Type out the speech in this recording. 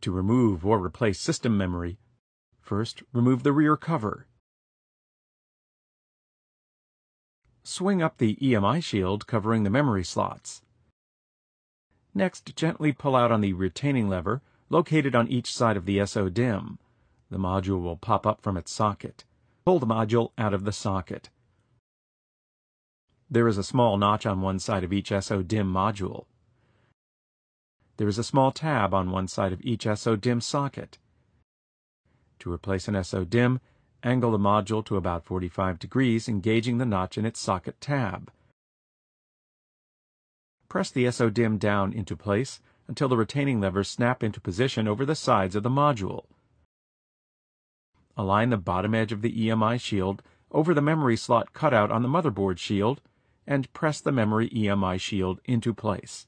To remove or replace system memory, first remove the rear cover. Swing up the EMI shield covering the memory slots. Next, gently pull out on the retaining lever located on each side of the SO-DIMM. The module will pop up from its socket. Pull the module out of the socket. There is a small notch on one side of each SO-DIMM module. There is a small tab on one side of each SO-DIMM socket. To replace an SO-DIMM, angle the module to about 45 degrees, engaging the notch in its socket tab. Press the SO-DIMM down into place until the retaining levers snap into position over the sides of the module. Align the bottom edge of the EMI shield over the memory slot cutout on the motherboard shield, and press the memory EMI shield into place.